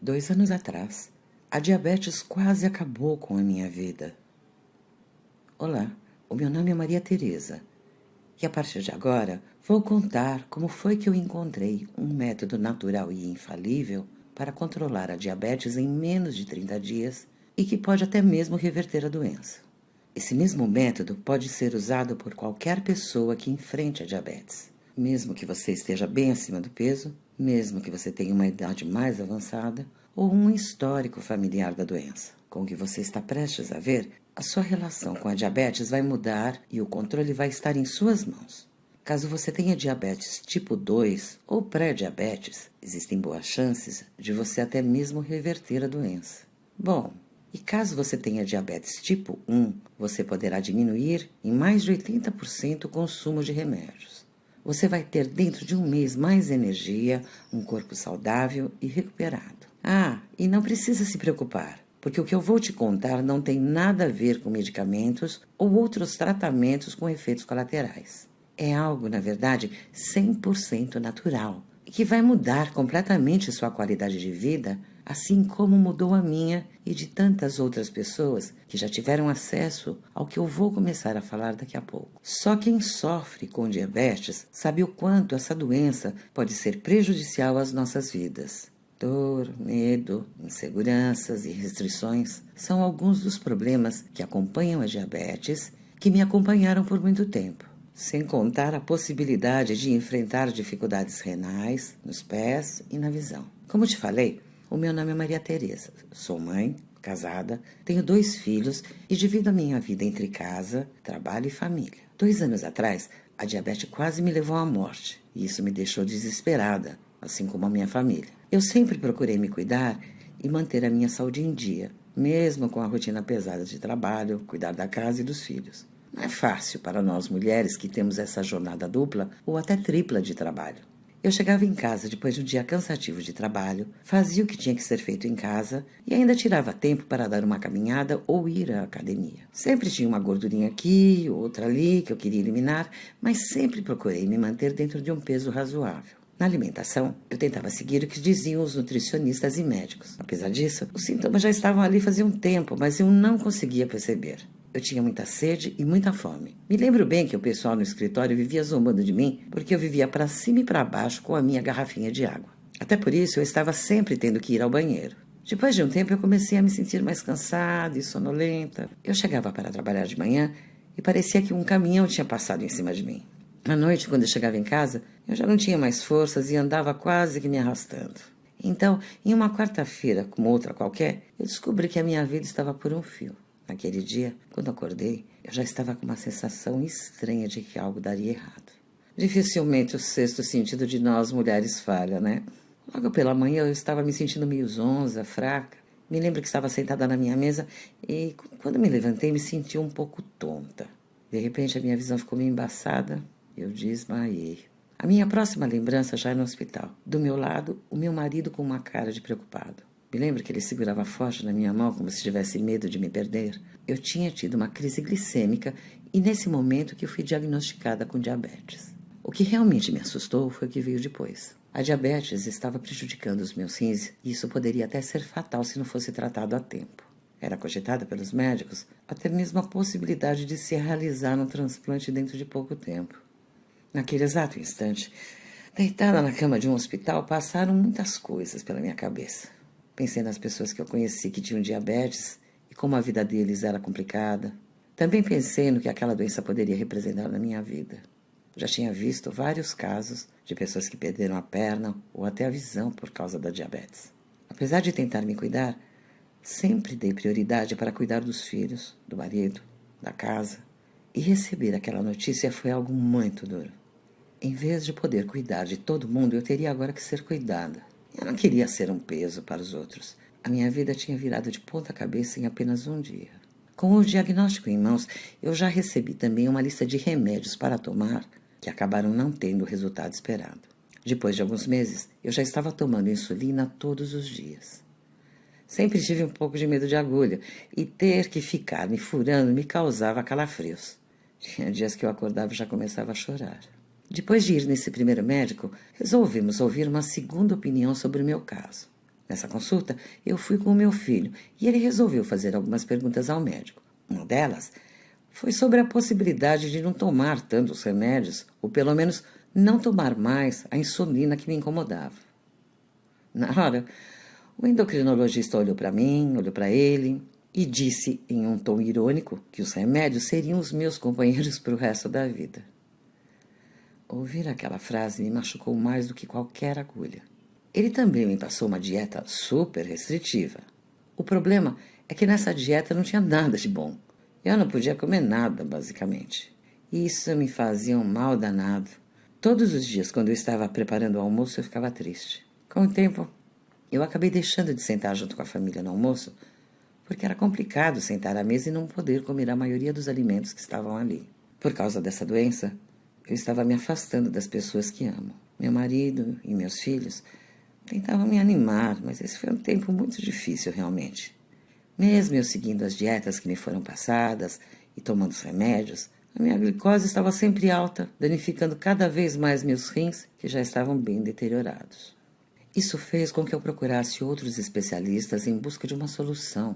2 anos atrás, a diabetes quase acabou com a minha vida. Olá, o meu nome é Maria Tereza e a partir de agora vou contar como foi que eu encontrei um método natural e infalível para controlar a diabetes em menos de 30 dias e que pode até mesmo reverter a doença. Esse mesmo método pode ser usado por qualquer pessoa que enfrente a diabetes, mesmo que você esteja bem acima do peso, mesmo que você tenha uma idade mais avançada ou um histórico familiar da doença. Com o que você está prestes a ver, a sua relação com a diabetes vai mudar e o controle vai estar em suas mãos. Caso você tenha diabetes tipo 2 ou pré-diabetes, existem boas chances de você até mesmo reverter a doença. Bom, e caso você tenha diabetes tipo 1, você poderá diminuir em mais de 80% o consumo de remédios. Você vai ter dentro de um mês mais energia, um corpo saudável e recuperado. E não precisa se preocupar, porque o que eu vou te contar não tem nada a ver com medicamentos ou outros tratamentos com efeitos colaterais. É algo, na verdade, 100% natural e que vai mudar completamente sua qualidade de vida, assim como mudou a minha e de tantas outras pessoas que já tiveram acesso ao que eu vou começar a falar daqui a pouco. Só quem sofre com diabetes sabe o quanto essa doença pode ser prejudicial às nossas vidas. Dor, medo, inseguranças e restrições são alguns dos problemas que acompanham a diabetes, que me acompanharam por muito tempo. Sem contar a possibilidade de enfrentar dificuldades renais, nos pés e na visão. Como te falei, o meu nome é Maria Tereza. Sou mãe, casada, tenho 2 filhos e divido a minha vida entre casa, trabalho e família. 2 anos atrás, a diabetes quase me levou à morte e isso me deixou desesperada, assim como a minha família. Eu sempre procurei me cuidar e manter a minha saúde em dia, mesmo com a rotina pesada de trabalho, cuidar da casa e dos filhos. Não é fácil para nós mulheres que temos essa jornada dupla ou até tripla de trabalho. Eu chegava em casa depois de um dia cansativo de trabalho, fazia o que tinha que ser feito em casa e ainda tirava tempo para dar uma caminhada ou ir à academia. Sempre tinha uma gordurinha aqui, outra ali que eu queria eliminar, mas sempre procurei me manter dentro de um peso razoável. Na alimentação, eu tentava seguir o que diziam os nutricionistas e médicos. Apesar disso, os sintomas já estavam ali fazia um tempo, mas eu não conseguia perceber. Eu tinha muita sede e muita fome. Me lembro bem que o pessoal no escritório vivia zombando de mim porque eu vivia para cima e para baixo com a minha garrafinha de água. Até por isso eu estava sempre tendo que ir ao banheiro. Depois de um tempo eu comecei a me sentir mais cansada e sonolenta. Eu chegava para trabalhar de manhã e parecia que um caminhão tinha passado em cima de mim. À noite, quando eu chegava em casa, eu já não tinha mais forças e andava quase que me arrastando. Então, em uma quarta-feira, como outra qualquer, eu descobri que a minha vida estava por um fio. Naquele dia, quando acordei, eu já estava com uma sensação estranha de que algo daria errado. Dificilmente o sexto sentido de nós mulheres falha, né? Logo pela manhã eu estava me sentindo meio zonza, fraca. Me lembro que estava sentada na minha mesa e quando me levantei me senti um pouco tonta. De repente a minha visão ficou meio embaçada e eu desmaiei. A minha próxima lembrança já é no hospital. Do meu lado, o meu marido com uma cara de preocupado. Me lembro que ele segurava forte na minha mão como se tivesse medo de me perder. Eu tinha tido uma crise glicêmica e nesse momento que eu fui diagnosticada com diabetes. O que realmente me assustou foi o que veio depois. A diabetes estava prejudicando os meus rins e isso poderia até ser fatal se não fosse tratado a tempo. Era cogitada pelos médicos até mesmo a possibilidade de se realizar um transplante dentro de pouco tempo. Naquele exato instante, deitada na cama de um hospital, passaram muitas coisas pela minha cabeça. Pensei nas pessoas que eu conheci que tinham diabetes e como a vida deles era complicada. Também pensei no que aquela doença poderia representar na minha vida. Já tinha visto vários casos de pessoas que perderam a perna ou até a visão por causa da diabetes. Apesar de tentar me cuidar, sempre dei prioridade para cuidar dos filhos, do marido, da casa. E receber aquela notícia foi algo muito duro. Em vez de poder cuidar de todo mundo, eu teria agora que ser cuidada. Eu não queria ser um peso para os outros. A minha vida tinha virado de ponta cabeça em apenas um dia. Com o diagnóstico em mãos, eu já recebi também uma lista de remédios para tomar que acabaram não tendo o resultado esperado. Depois de alguns meses, eu já estava tomando insulina todos os dias. Sempre tive um pouco de medo de agulha e ter que ficar me furando me causava calafrios. Tinha dias que eu acordava e já começava a chorar. Depois de ir nesse primeiro médico, resolvemos ouvir uma segunda opinião sobre o meu caso. Nessa consulta, eu fui com o meu filho e ele resolveu fazer algumas perguntas ao médico. Uma delas foi sobre a possibilidade de não tomar tantos remédios, ou pelo menos não tomar mais a insulina que me incomodava. Na hora, o endocrinologista olhou para mim, olhou para ele e disse em um tom irônico que os remédios seriam os meus companheiros para o resto da vida. Ouvir aquela frase me machucou mais do que qualquer agulha. Ele também me passou uma dieta super restritiva. O problema é que nessa dieta não tinha nada de bom. Eu não podia comer nada, basicamente. E isso me fazia um mal danado. Todos os dias, quando eu estava preparando o almoço, eu ficava triste. Com o tempo, eu acabei deixando de sentar junto com a família no almoço, porque era complicado sentar à mesa e não poder comer a maioria dos alimentos que estavam ali. Por causa dessa doença, eu estava me afastando das pessoas que amo. Meu marido e meus filhos tentavam me animar, mas esse foi um tempo muito difícil, realmente. Mesmo eu seguindo as dietas que me foram passadas e tomando os remédios, a minha glicose estava sempre alta, danificando cada vez mais meus rins, que já estavam bem deteriorados. Isso fez com que eu procurasse outros especialistas em busca de uma solução,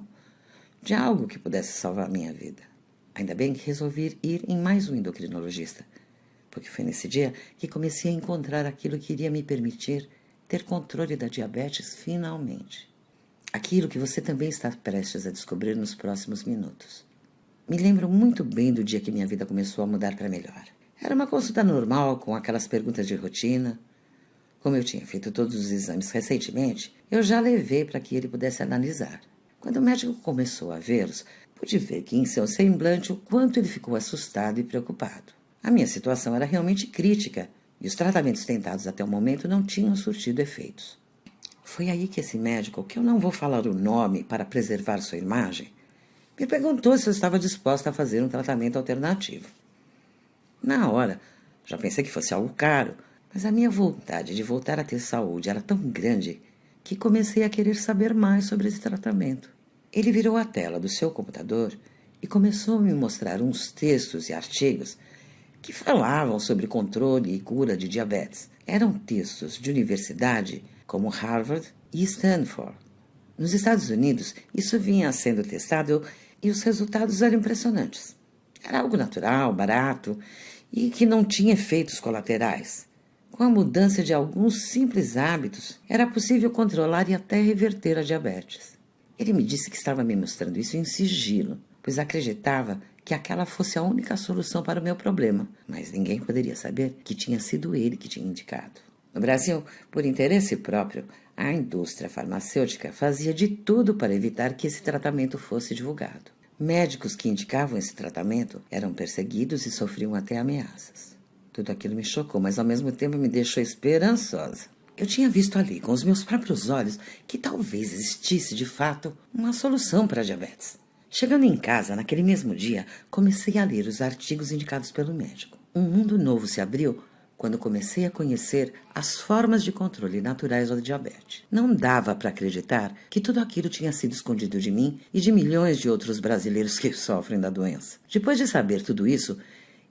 de algo que pudesse salvar a minha vida. Ainda bem que resolvi ir em mais um endocrinologista, porque foi nesse dia que comecei a encontrar aquilo que iria me permitir ter controle da diabetes finalmente. Aquilo que você também está prestes a descobrir nos próximos minutos. Me lembro muito bem do dia que minha vida começou a mudar para melhor. Era uma consulta normal, com aquelas perguntas de rotina. Como eu tinha feito todos os exames recentemente, eu já levei para que ele pudesse analisar. Quando o médico começou a vê-los, pude ver que em seu semblante o quanto ele ficou assustado e preocupado. A minha situação era realmente crítica e os tratamentos tentados até o momento não tinham surtido efeitos. Foi aí que esse médico, que eu não vou falar o nome para preservar sua imagem, me perguntou se eu estava disposta a fazer um tratamento alternativo. Na hora, já pensei que fosse algo caro, mas a minha vontade de voltar a ter saúde era tão grande que comecei a querer saber mais sobre esse tratamento. Ele virou a tela do seu computador e começou a me mostrar uns textos e artigos que falavam sobre controle e cura de diabetes. Eram textos de universidade como Harvard e Stanford. Nos Estados Unidos, isso vinha sendo testado e os resultados eram impressionantes. Era algo natural, barato e que não tinha efeitos colaterais. Com a mudança de alguns simples hábitos, era possível controlar e até reverter a diabetes. Ele me disse que estava me mostrando isso em sigilo, pois acreditava que aquela fosse a única solução para o meu problema, mas ninguém poderia saber que tinha sido ele que tinha indicado. No Brasil, por interesse próprio, a indústria farmacêutica fazia de tudo para evitar que esse tratamento fosse divulgado. Médicos que indicavam esse tratamento eram perseguidos e sofriam até ameaças. Tudo aquilo me chocou, mas ao mesmo tempo me deixou esperançosa. Eu tinha visto ali, com os meus próprios olhos, que talvez existisse, de fato, uma solução para a diabetes. Chegando em casa, naquele mesmo dia, comecei a ler os artigos indicados pelo médico. Um mundo novo se abriu quando comecei a conhecer as formas de controle naturais da diabetes. Não dava para acreditar que tudo aquilo tinha sido escondido de mim e de milhões de outros brasileiros que sofrem da doença. Depois de saber tudo isso,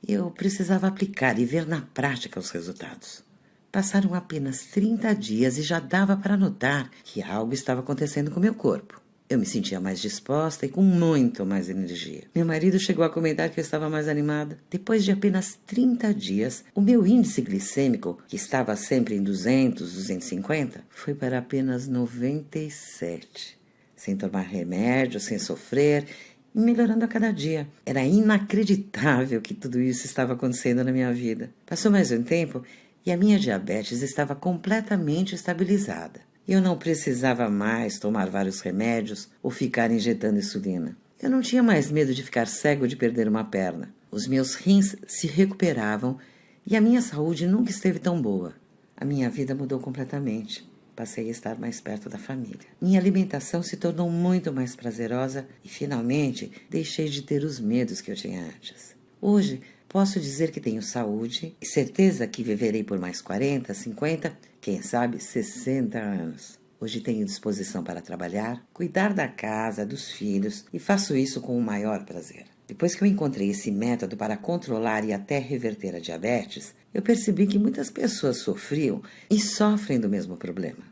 eu precisava aplicar e ver na prática os resultados. Passaram apenas 30 dias e já dava para notar que algo estava acontecendo com meu corpo. Eu me sentia mais disposta e com muito mais energia. Meu marido chegou a comentar que eu estava mais animada. Depois de apenas 30 dias, o meu índice glicêmico, que estava sempre em 200, 250, foi para apenas 97. Sem tomar remédio, sem sofrer, e melhorando a cada dia. Era inacreditável que tudo isso estava acontecendo na minha vida. Passou mais um tempo e a minha diabetes estava completamente estabilizada. Eu não precisava mais tomar vários remédios ou ficar injetando insulina. Eu não tinha mais medo de ficar cego de perder uma perna. Os meus rins se recuperavam e a minha saúde nunca esteve tão boa. A minha vida mudou completamente. Passei a estar mais perto da família. Minha alimentação se tornou muito mais prazerosa e, finalmente, deixei de ter os medos que eu tinha antes. Hoje, posso dizer que tenho saúde e certeza que viverei por mais 40, 50, quem sabe 60 anos. Hoje tenho disposição para trabalhar, cuidar da casa, dos filhos e faço isso com o maior prazer. Depois que eu encontrei esse método para controlar e até reverter a diabetes, eu percebi que muitas pessoas sofriam e sofrem do mesmo problema.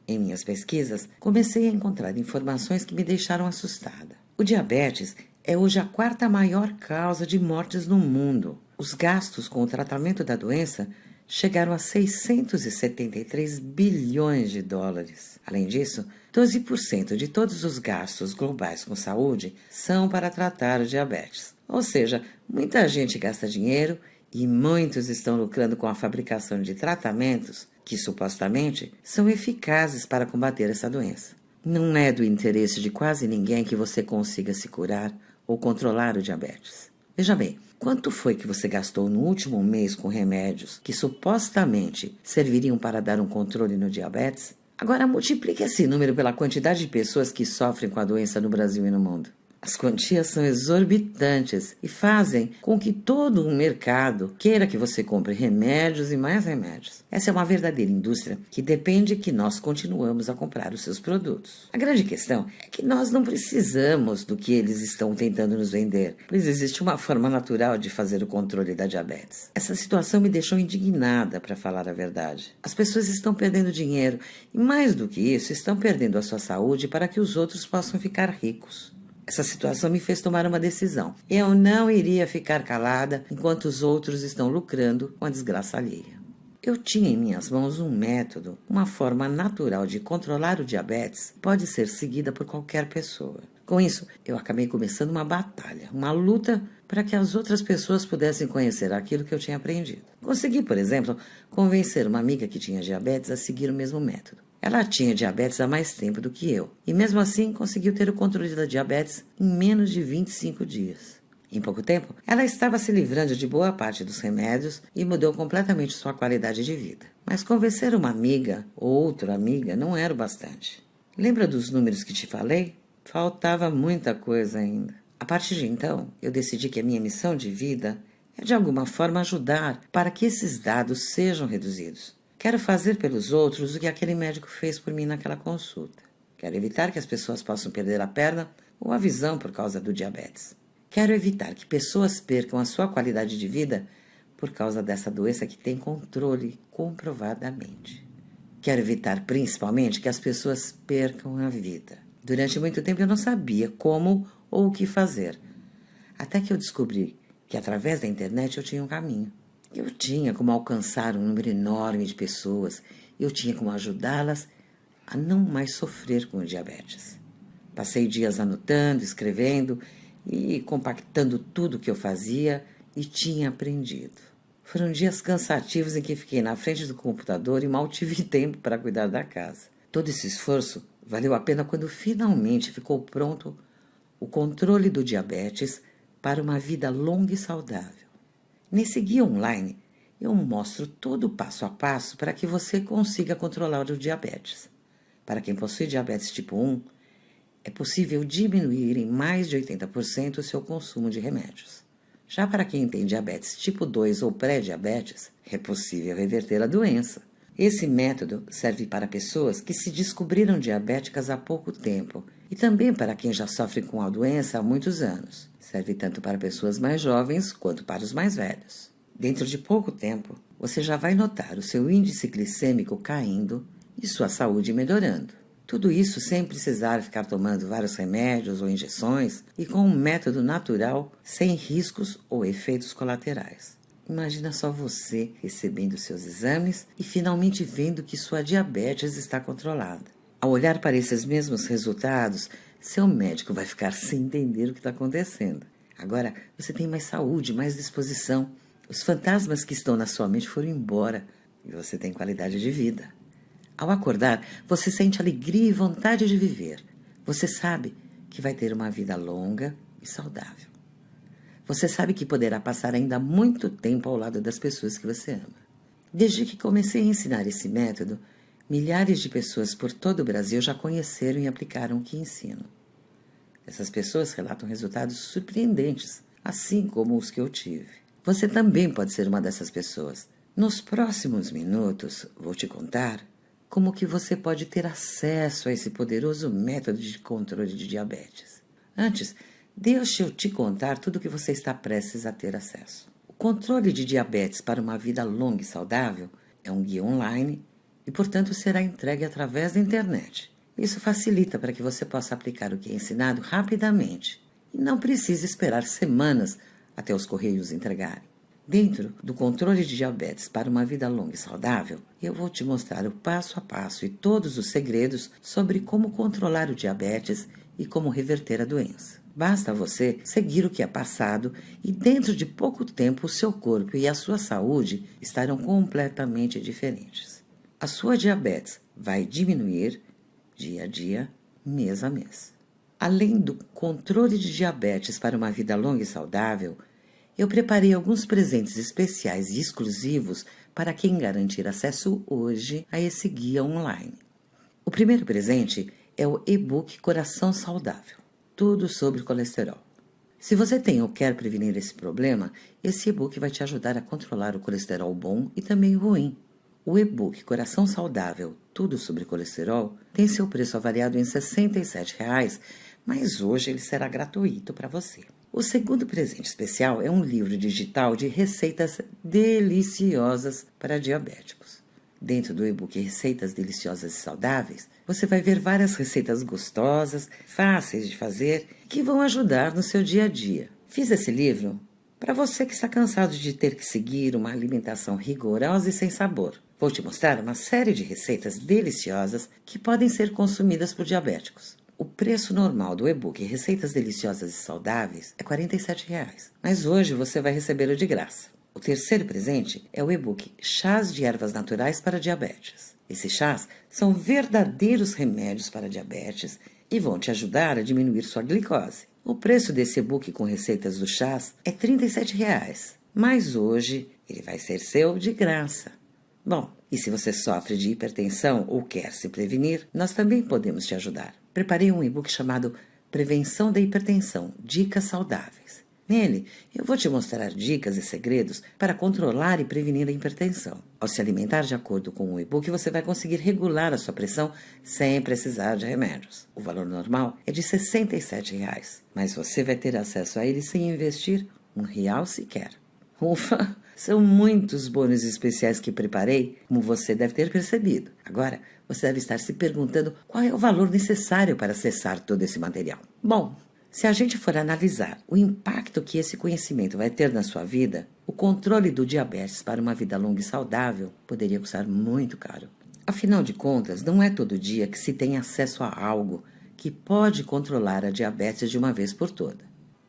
Em minhas pesquisas, comecei a encontrar informações que me deixaram assustada. O diabetes é hoje a quarta maior causa de mortes no mundo. Os gastos com o tratamento da doença chegaram a 673 bilhões de dólares. Além disso, 12% de todos os gastos globais com saúde são para tratar o diabetes. Ou seja, muita gente gasta dinheiro e muitos estão lucrando com a fabricação de tratamentos que supostamente são eficazes para combater essa doença. Não é do interesse de quase ninguém que você consiga se curar ou controlar o diabetes. Veja bem, quanto foi que você gastou no último mês com remédios que supostamente serviriam para dar um controle no diabetes? Agora multiplique esse número pela quantidade de pessoas que sofrem com a doença no Brasil e no mundo. As quantias são exorbitantes e fazem com que todo um mercado queira que você compre remédios e mais remédios. Essa é uma verdadeira indústria que depende que nós continuamos a comprar os seus produtos. A grande questão é que nós não precisamos do que eles estão tentando nos vender, pois existe uma forma natural de fazer o controle da diabetes. Essa situação me deixou indignada, para falar a verdade. As pessoas estão perdendo dinheiro e, mais do que isso, estão perdendo a sua saúde para que os outros possam ficar ricos. Essa situação me fez tomar uma decisão. Eu não iria ficar calada enquanto os outros estão lucrando com a desgraça alheia. Eu tinha em minhas mãos um método, uma forma natural de controlar o diabetes, pode ser seguida por qualquer pessoa. Com isso, eu acabei começando uma batalha, uma luta para que as outras pessoas pudessem conhecer aquilo que eu tinha aprendido. Consegui, por exemplo, convencer uma amiga que tinha diabetes a seguir o mesmo método. Ela tinha diabetes há mais tempo do que eu, e mesmo assim conseguiu ter o controle da diabetes em menos de 25 dias. Em pouco tempo, ela estava se livrando de boa parte dos remédios e mudou completamente sua qualidade de vida. Mas convencer uma amiga ou outra amiga não era o bastante. Lembra dos números que te falei? Faltava muita coisa ainda. A partir de então, eu decidi que a minha missão de vida é de alguma forma ajudar para que esses dados sejam reduzidos. Quero fazer pelos outros o que aquele médico fez por mim naquela consulta. Quero evitar que as pessoas possam perder a perna ou a visão por causa do diabetes. Quero evitar que pessoas percam a sua qualidade de vida por causa dessa doença que tem controle comprovadamente. Quero evitar principalmente que as pessoas percam a vida. Durante muito tempo eu não sabia como ou o que fazer, até que eu descobri que através da internet eu tinha um caminho. Eu tinha como alcançar um número enorme de pessoas, eu tinha como ajudá-las a não mais sofrer com o diabetes. Passei dias anotando, escrevendo e compactando tudo o que eu fazia e tinha aprendido. Foram dias cansativos em que fiquei na frente do computador e mal tive tempo para cuidar da casa. Todo esse esforço valeu a pena quando finalmente ficou pronto o controle do diabetes para uma vida longa e saudável. Nesse guia online, eu mostro todo o passo a passo para que você consiga controlar o diabetes. Para quem possui diabetes tipo 1, é possível diminuir em mais de 80% o seu consumo de remédios. Já para quem tem diabetes tipo 2 ou pré-diabetes, é possível reverter a doença. Esse método serve para pessoas que se descobriram diabéticas há pouco tempo e também para quem já sofre com a doença há muitos anos. Serve tanto para pessoas mais jovens quanto para os mais velhos. Dentro de pouco tempo, você já vai notar o seu índice glicêmico caindo e sua saúde melhorando. Tudo isso sem precisar ficar tomando vários remédios ou injeções e com um método natural, sem riscos ou efeitos colaterais. Imagina só você recebendo seus exames e finalmente vendo que sua diabetes está controlada. Ao olhar para esses mesmos resultados, seu médico vai ficar sem entender o que está acontecendo. Agora você tem mais saúde, mais disposição. Os fantasmas que estão na sua mente foram embora e você tem qualidade de vida. Ao acordar, você sente alegria e vontade de viver. Você sabe que vai ter uma vida longa e saudável. Você sabe que poderá passar ainda muito tempo ao lado das pessoas que você ama. Desde que comecei a ensinar esse método, milhares de pessoas por todo o Brasil já conheceram e aplicaram o que ensino. Essas pessoas relatam resultados surpreendentes, assim como os que eu tive. Você também pode ser uma dessas pessoas. Nos próximos minutos, vou te contar como que você pode ter acesso a esse poderoso método de controle de diabetes. Antes, deixa eu te contar tudo o que você está prestes a ter acesso. O controle de diabetes para uma vida longa e saudável é um guia online e, portanto, será entregue através da internet. Isso facilita para que você possa aplicar o que é ensinado rapidamente e não precise esperar semanas até os correios entregarem. Dentro do controle de diabetes para uma vida longa e saudável, eu vou te mostrar o passo a passo e todos os segredos sobre como controlar o diabetes e como reverter a doença. Basta você seguir o que é passado e dentro de pouco tempo o seu corpo e a sua saúde estarão completamente diferentes. A sua diabetes vai diminuir dia a dia, mês a mês. Além do controle de diabetes para uma vida longa e saudável, eu preparei alguns presentes especiais e exclusivos para quem garantir acesso hoje a esse guia online. O primeiro presente é o e-book Coração Saudável, tudo sobre colesterol. Se você tem ou quer prevenir esse problema, esse e-book vai te ajudar a controlar o colesterol bom e também o ruim. O e-book Coração Saudável, tudo sobre colesterol, tem seu preço avaliado em R$ 67,00, mas hoje ele será gratuito para você. O segundo presente especial é um livro digital de receitas deliciosas para diabéticos. Dentro do e-book Receitas Deliciosas e Saudáveis, você vai ver várias receitas gostosas, fáceis de fazer, que vão ajudar no seu dia a dia. Fiz esse livro para você que está cansado de ter que seguir uma alimentação rigorosa e sem sabor. Vou te mostrar uma série de receitas deliciosas que podem ser consumidas por diabéticos. O preço normal do e-book Receitas Deliciosas e Saudáveis é R$ 47,00, mas hoje você vai recebê-lo de graça. O terceiro presente é o e-book Chás de Ervas Naturais para Diabetes. Esses chás são verdadeiros remédios para diabetes e vão te ajudar a diminuir sua glicose. O preço desse e-book com receitas dos chás é R$ 37,00, mas hoje ele vai ser seu de graça. Bom, e se você sofre de hipertensão ou quer se prevenir, nós também podemos te ajudar. Preparei um e-book chamado Prevenção da Hipertensão, Dicas Saudáveis. Nele, eu vou te mostrar dicas e segredos para controlar e prevenir a hipertensão. Ao se alimentar de acordo com o e-book, você vai conseguir regular a sua pressão sem precisar de remédios. O valor normal é de R$ 67,00, mas você vai ter acesso a ele sem investir R$ 1 sequer. Ufa! São muitos bônus especiais que preparei, como você deve ter percebido. Agora, você deve estar se perguntando qual é o valor necessário para acessar todo esse material. Bom, se a gente for analisar o impacto que esse conhecimento vai ter na sua vida, o controle do diabetes para uma vida longa e saudável poderia custar muito caro. Afinal de contas, não é todo dia que se tem acesso a algo que pode controlar a diabetes de uma vez por toda.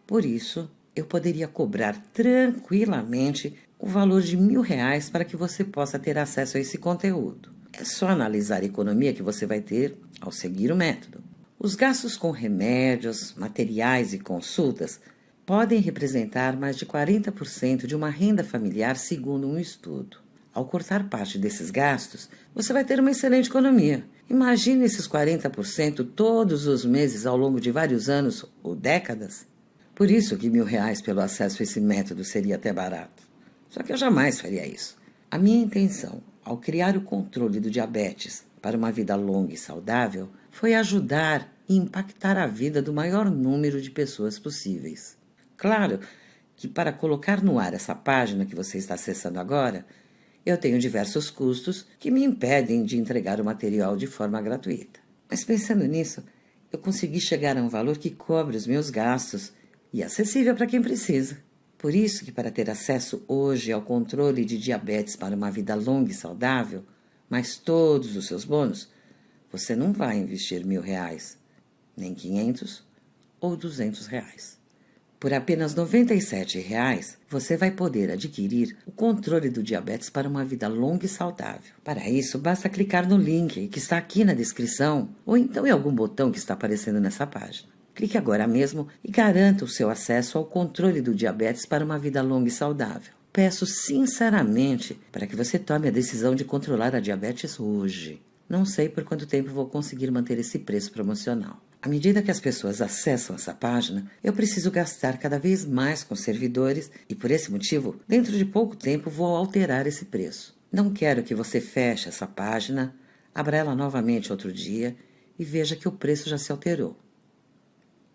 Por isso, eu poderia cobrar tranquilamente o valor de R$ 1.000 para que você possa ter acesso a esse conteúdo. É só analisar a economia que você vai ter ao seguir o método. Os gastos com remédios, materiais e consultas podem representar mais de 40% de uma renda familiar, segundo um estudo. Ao cortar parte desses gastos, você vai ter uma excelente economia. Imagine esses 40% todos os meses ao longo de vários anos ou décadas. Por isso que R$ 1.000 pelo acesso a esse método seria até barato. Só que eu jamais faria isso. A minha intenção, ao criar o controle do diabetes para uma vida longa e saudável, foi ajudar e impactar a vida do maior número de pessoas possíveis. Claro que para colocar no ar essa página que você está acessando agora, eu tenho diversos custos que me impedem de entregar o material de forma gratuita. Mas pensando nisso, eu consegui chegar a um valor que cobre os meus gastos e acessível para quem precisa. Por isso que para ter acesso hoje ao controle de diabetes para uma vida longa e saudável, mais todos os seus bônus, você não vai investir R$ 1.000, nem 500 ou R$ 200. Por apenas R$ 97,00, você vai poder adquirir o controle do diabetes para uma vida longa e saudável. Para isso, basta clicar no link que está aqui na descrição ou então em algum botão que está aparecendo nessa página. Clique agora mesmo e garanta o seu acesso ao controle do diabetes para uma vida longa e saudável. Peço sinceramente para que você tome a decisão de controlar a diabetes hoje. Não sei por quanto tempo vou conseguir manter esse preço promocional. À medida que as pessoas acessam essa página, eu preciso gastar cada vez mais com servidores e, por esse motivo, dentro de pouco tempo vou alterar esse preço. Não quero que você feche essa página, abra ela novamente outro dia e veja que o preço já se alterou.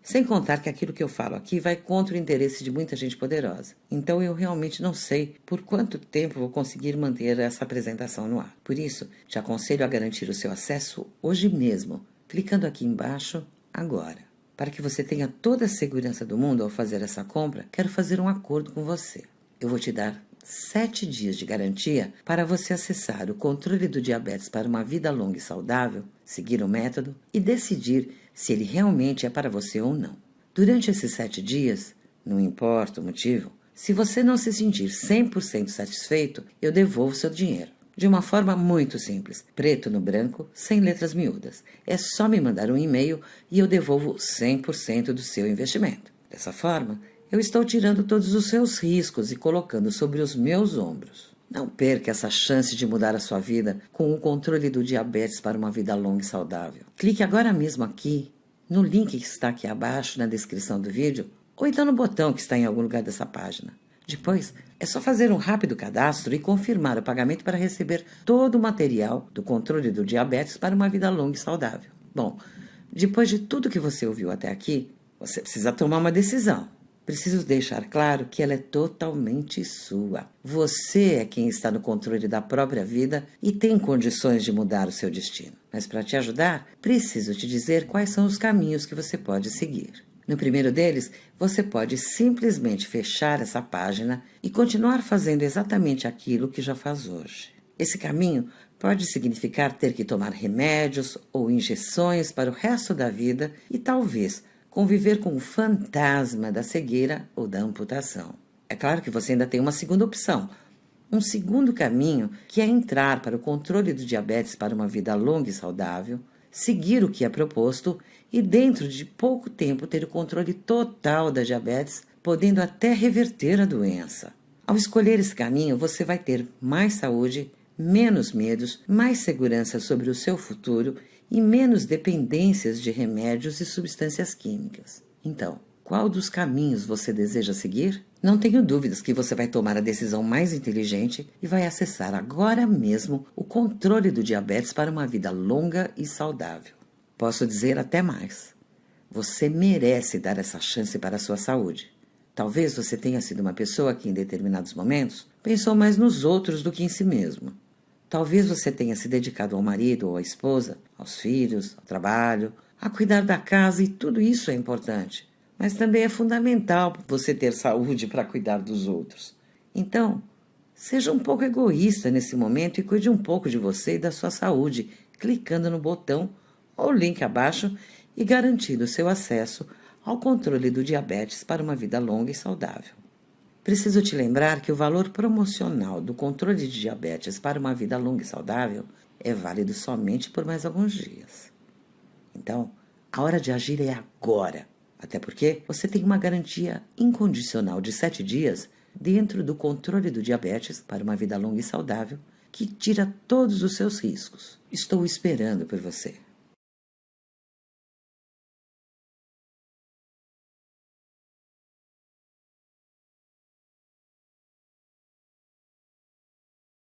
Sem contar que aquilo que eu falo aqui vai contra o interesse de muita gente poderosa. Então eu realmente não sei por quanto tempo vou conseguir manter essa apresentação no ar. Por isso, te aconselho a garantir o seu acesso hoje mesmo, clicando aqui embaixo, agora. Para que você tenha toda a segurança do mundo ao fazer essa compra, quero fazer um acordo com você. Eu vou te dar 7 dias de garantia para você acessar o controle do diabetes para uma vida longa e saudável, seguir o método e decidir se ele realmente é para você ou não. Durante esses 7 dias, não importa o motivo, se você não se sentir 100% satisfeito, eu devolvo seu dinheiro. De uma forma muito simples, preto no branco, sem letras miúdas. É só me mandar um e-mail e eu devolvo 100% do seu investimento. Dessa forma, eu estou tirando todos os seus riscos e colocando sobre os meus ombros. Não perca essa chance de mudar a sua vida com o controle do diabetes para uma vida longa e saudável. Clique agora mesmo aqui, no link que está aqui abaixo na descrição do vídeo, ou então no botão que está em algum lugar dessa página. Depois, é só fazer um rápido cadastro e confirmar o pagamento para receber todo o material do controle do diabetes para uma vida longa e saudável. Bom, depois de tudo que você ouviu até aqui, você precisa tomar uma decisão. Preciso deixar claro que ela é totalmente sua. Você é quem está no controle da própria vida e tem condições de mudar o seu destino. Mas para te ajudar, preciso te dizer quais são os caminhos que você pode seguir. No primeiro deles, você pode simplesmente fechar essa página e continuar fazendo exatamente aquilo que já faz hoje. Esse caminho pode significar ter que tomar remédios ou injeções para o resto da vida e talvez conviver com o fantasma da cegueira ou da amputação. É claro que você ainda tem uma segunda opção, um segundo caminho, que é entrar para o controle do diabetes para uma vida longa e saudável, seguir o que é proposto e dentro de pouco tempo ter o controle total da diabetes, podendo até reverter a doença. Ao escolher esse caminho, você vai ter mais saúde, menos medos, mais segurança sobre o seu futuro e menos dependências de remédios e substâncias químicas. Então, qual dos caminhos você deseja seguir? Não tenho dúvidas que você vai tomar a decisão mais inteligente e vai acessar agora mesmo o controle do diabetes para uma vida longa e saudável. Posso dizer até mais. Você merece dar essa chance para a sua saúde. Talvez você tenha sido uma pessoa que, em determinados momentos, pensou mais nos outros do que em si mesmo. Talvez você tenha se dedicado ao marido ou à esposa, aos filhos, ao trabalho, a cuidar da casa, e tudo isso é importante. Mas também é fundamental você ter saúde para cuidar dos outros. Então, seja um pouco egoísta nesse momento e cuide um pouco de você e da sua saúde, clicando no botão ou link abaixo e garantindo o seu acesso ao controle do diabetes para uma vida longa e saudável. Preciso te lembrar que o valor promocional do controle de diabetes para uma vida longa e saudável é válido somente por mais alguns dias. Então, a hora de agir é agora, até porque você tem uma garantia incondicional de 7 dias dentro do controle do diabetes para uma vida longa e saudável que tira todos os seus riscos. Estou esperando por você.